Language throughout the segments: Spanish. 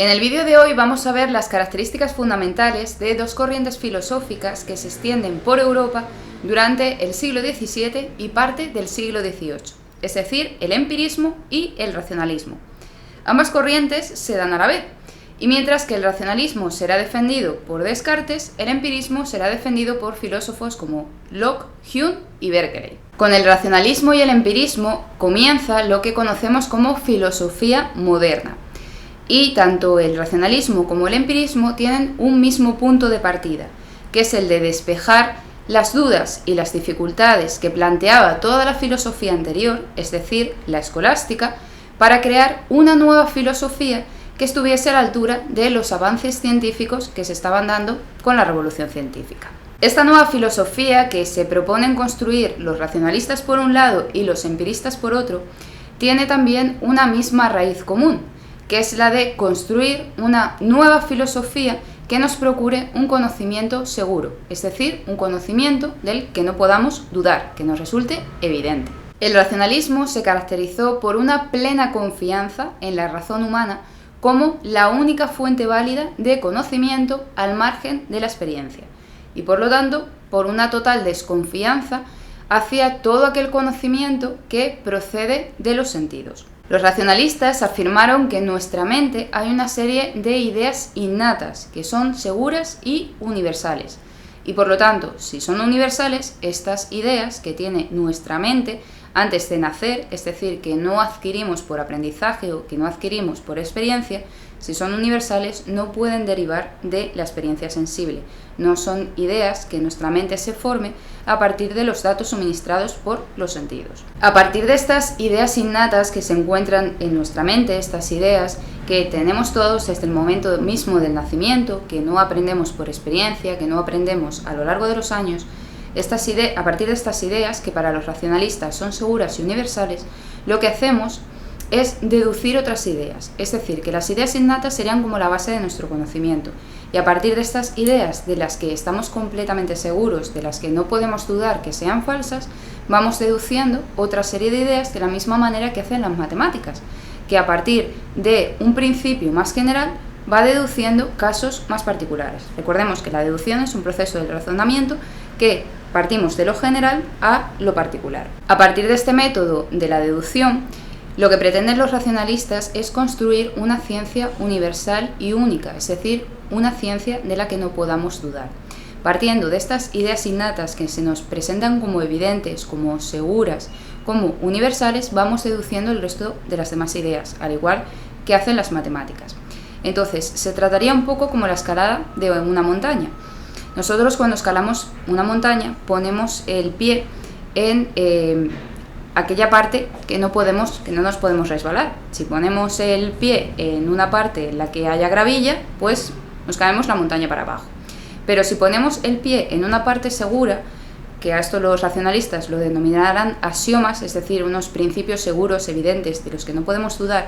En el vídeo de hoy vamos a ver las características fundamentales de dos corrientes filosóficas que se extienden por Europa durante el siglo XVII y parte del siglo XVIII, es decir, el empirismo y el racionalismo. Ambas corrientes se dan a la vez, y mientras que el racionalismo será defendido por Descartes, el empirismo será defendido por filósofos como Locke, Hume y Berkeley. Con el racionalismo y el empirismo comienza lo que conocemos como filosofía moderna. Y tanto el racionalismo como el empirismo tienen un mismo punto de partida, que es el de despejar las dudas y las dificultades que planteaba toda la filosofía anterior, es decir, la escolástica, para crear una nueva filosofía que estuviese a la altura de los avances científicos que se estaban dando con la revolución científica. Esta nueva filosofía que se proponen construir los racionalistas por un lado y los empiristas por otro, tiene también una misma raíz común, que es la de construir una nueva filosofía que nos procure un conocimiento seguro, es decir, un conocimiento del que no podamos dudar, que nos resulte evidente. El racionalismo se caracterizó por una plena confianza en la razón humana como la única fuente válida de conocimiento al margen de la experiencia, y por lo tanto, por una total desconfianza hacia todo aquel conocimiento que procede de los sentidos. Los racionalistas afirmaron que en nuestra mente hay una serie de ideas innatas que son seguras y universales. Y por lo tanto, si son universales, estas ideas que tiene nuestra mente antes de nacer, es decir, que no adquirimos por aprendizaje o que no adquirimos por experiencia, si son universales no pueden derivar de la experiencia sensible. No son ideas que nuestra mente se forme a partir de los datos suministrados por los sentidos. A partir de estas ideas innatas que se encuentran en nuestra mente, estas ideas que tenemos todos desde el momento mismo del nacimiento, que no aprendemos por experiencia, que no aprendemos a lo largo de los años, a partir de estas ideas, que para los racionalistas son seguras y universales, lo que hacemos es deducir otras ideas, es decir, que las ideas innatas serían como la base de nuestro conocimiento, y a partir de estas ideas de las que estamos completamente seguros, de las que no podemos dudar que sean falsas, vamos deduciendo otra serie de ideas de la misma manera que hacen las matemáticas, que a partir de un principio más general va deduciendo casos más particulares. Recordemos que la deducción es un proceso del razonamiento que partimos de lo general a lo particular. A partir de este método de la deducción, lo que pretenden los racionalistas es construir una ciencia universal y única, es decir, una ciencia de la que no podamos dudar. Partiendo de estas ideas innatas que se nos presentan como evidentes, como seguras, como universales, vamos deduciendo el resto de las demás ideas, al igual que hacen las matemáticas. Entonces, se trataría un poco como la escalada de una montaña. Nosotros cuando escalamos una montaña ponemos el pie en aquella parte que no nos podemos resbalar. Si ponemos el pie en una parte en la que haya gravilla, pues nos caemos la montaña para abajo. Pero si ponemos el pie en una parte segura, que a esto los racionalistas lo denominarán axiomas, es decir, unos principios seguros, evidentes, de los que no podemos dudar,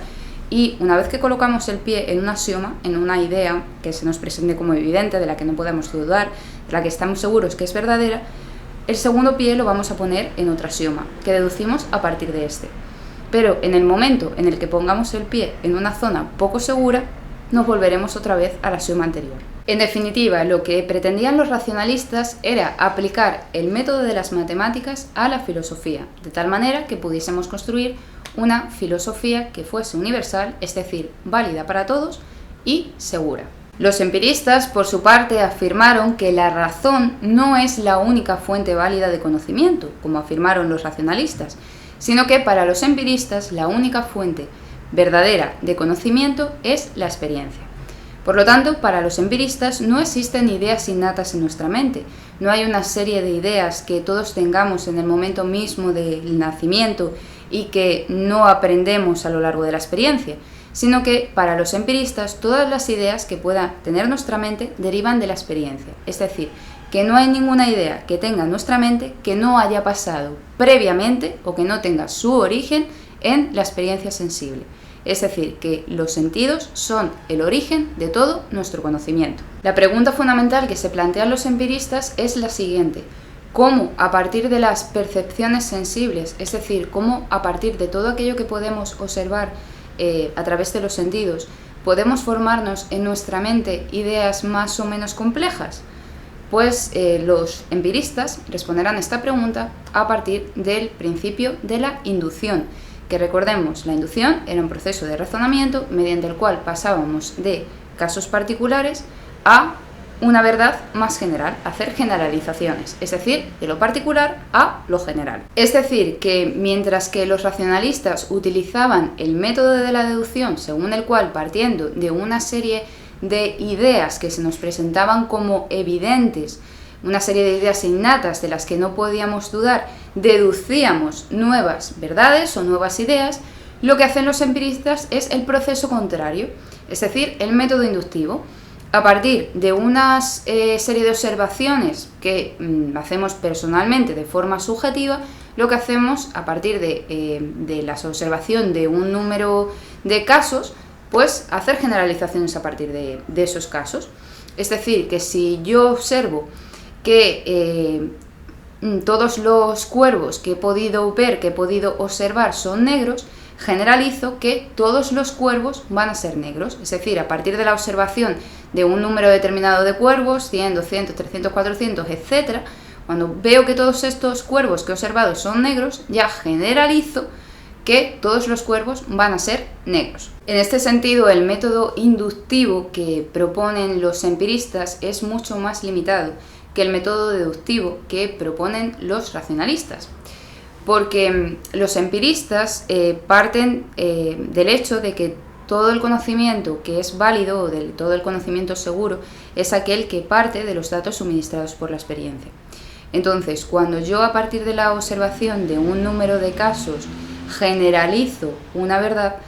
y una vez que colocamos el pie en un axioma, en una idea que se nos presente como evidente, de la que no podemos dudar, de la que estamos seguros que es verdadera, el segundo pie lo vamos a poner en otro axioma, que deducimos a partir de este. Pero en el momento en el que pongamos el pie en una zona poco segura, nos volveremos otra vez al axioma anterior. En definitiva, lo que pretendían los racionalistas era aplicar el método de las matemáticas a la filosofía, de tal manera que pudiésemos construir una filosofía que fuese universal, es decir, válida para todos y segura. Los empiristas, por su parte, afirmaron que la razón no es la única fuente válida de conocimiento, como afirmaron los racionalistas, sino que para los empiristas la única fuente verdadera de conocimiento es la experiencia. Por lo tanto, para los empiristas no existen ideas innatas en nuestra mente, no hay una serie de ideas que todos tengamos en el momento mismo del nacimiento y que no aprendemos a lo largo de la experiencia, sino que para los empiristas todas las ideas que pueda tener nuestra mente derivan de la experiencia, es decir, que no hay ninguna idea que tenga nuestra mente que no haya pasado previamente o que no tenga su origen en la experiencia sensible. Es decir, que los sentidos son el origen de todo nuestro conocimiento. La pregunta fundamental que se plantean los empiristas es la siguiente: ¿cómo a partir de las percepciones sensibles, es decir, cómo a partir de todo aquello que podemos observar a través de los sentidos, ¿podemos formarnos en nuestra mente ideas más o menos complejas? Pues los empiristas responderán esta pregunta a partir del principio de la inducción, que recordemos, la inducción era un proceso de razonamiento mediante el cual pasábamos de casos particulares a una verdad más general, hacer generalizaciones, es decir, de lo particular a lo general. Es decir, que mientras que los racionalistas utilizaban el método de la deducción, según el cual, partiendo de una serie de ideas que se nos presentaban como evidentes, una serie de ideas innatas de las que no podíamos dudar, deducíamos nuevas verdades o nuevas ideas, lo que hacen los empiristas es el proceso contrario, es decir, el método inductivo. A partir de una serie de observaciones que hacemos personalmente de forma subjetiva, lo que hacemos a partir de la observación de un número de casos, pues hacer generalizaciones a partir de esos casos. Es decir, que si yo observo que todos los cuervos que he podido ver, que he podido observar son negros, generalizo que todos los cuervos van a ser negros. Es decir, a partir de la observación de un número determinado de cuervos, 100, 200, 300, 400, etc., cuando veo que todos estos cuervos que he observado son negros, ya generalizo que todos los cuervos van a ser negros. En este sentido, el método inductivo que proponen los empiristas es mucho más limitado que el método deductivo que proponen los racionalistas, porque los empiristas parten del hecho de que todo el conocimiento que es válido, o todo el conocimiento seguro, es aquel que parte de los datos suministrados por la experiencia. Entonces, cuando yo a partir de la observación de un número de casos generalizo una verdad,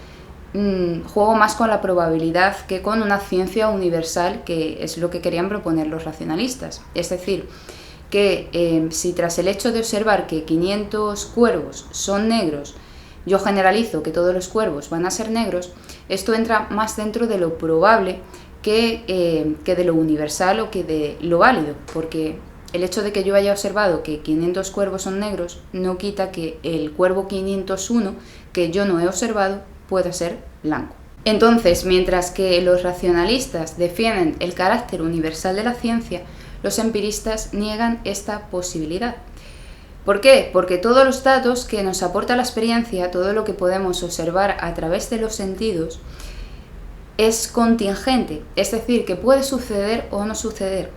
juego más con la probabilidad que con una ciencia universal, que es lo que querían proponer los racionalistas. Es decir, que si tras el hecho de observar que 500 cuervos son negros, yo generalizo que todos los cuervos van a ser negros, esto entra más dentro de lo probable que de lo universal o que de lo válido, porque el hecho de que yo haya observado que 500 cuervos son negros no quita que el cuervo 501 que yo no he observado pueda ser blanco. Entonces, mientras que los racionalistas defienden el carácter universal de la ciencia, los empiristas niegan esta posibilidad. ¿Por qué? Porque todos los datos que nos aporta la experiencia, todo lo que podemos observar a través de los sentidos, es contingente, es decir, que puede suceder o no suceder.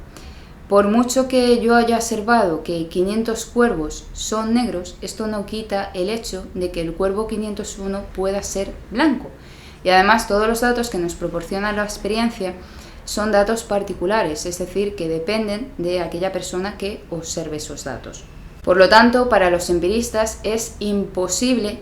Por mucho que yo haya observado que 500 cuervos son negros, esto no quita el hecho de que el cuervo 501 pueda ser blanco. Y además todos los datos que nos proporciona la experiencia son datos particulares, es decir, que dependen de aquella persona que observe esos datos. Por lo tanto, para los empiristas es imposible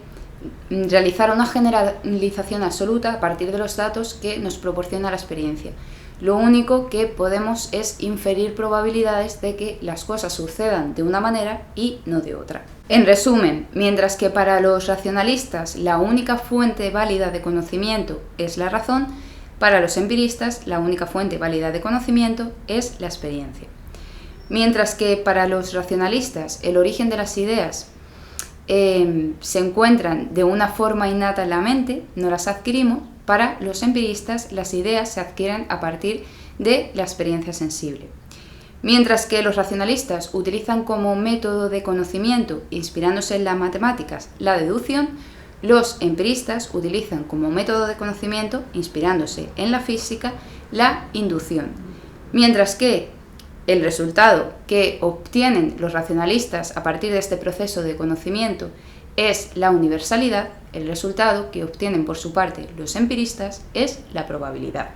realizar una generalización absoluta a partir de los datos que nos proporciona la experiencia. Lo único que podemos es inferir probabilidades de que las cosas sucedan de una manera y no de otra. En resumen, mientras que para los racionalistas la única fuente válida de conocimiento es la razón, para los empiristas la única fuente válida de conocimiento es la experiencia. Mientras que para los racionalistas el origen de las ideas se encuentran de una forma innata en la mente, no las adquirimos, para los empiristas las ideas se adquieren a partir de la experiencia sensible. Mientras que los racionalistas utilizan como método de conocimiento, inspirándose en las matemáticas, la deducción, los empiristas utilizan como método de conocimiento, inspirándose en la física, la inducción. Mientras que el resultado que obtienen los racionalistas a partir de este proceso de conocimiento es la universalidad, el resultado que obtienen por su parte los empiristas es la probabilidad.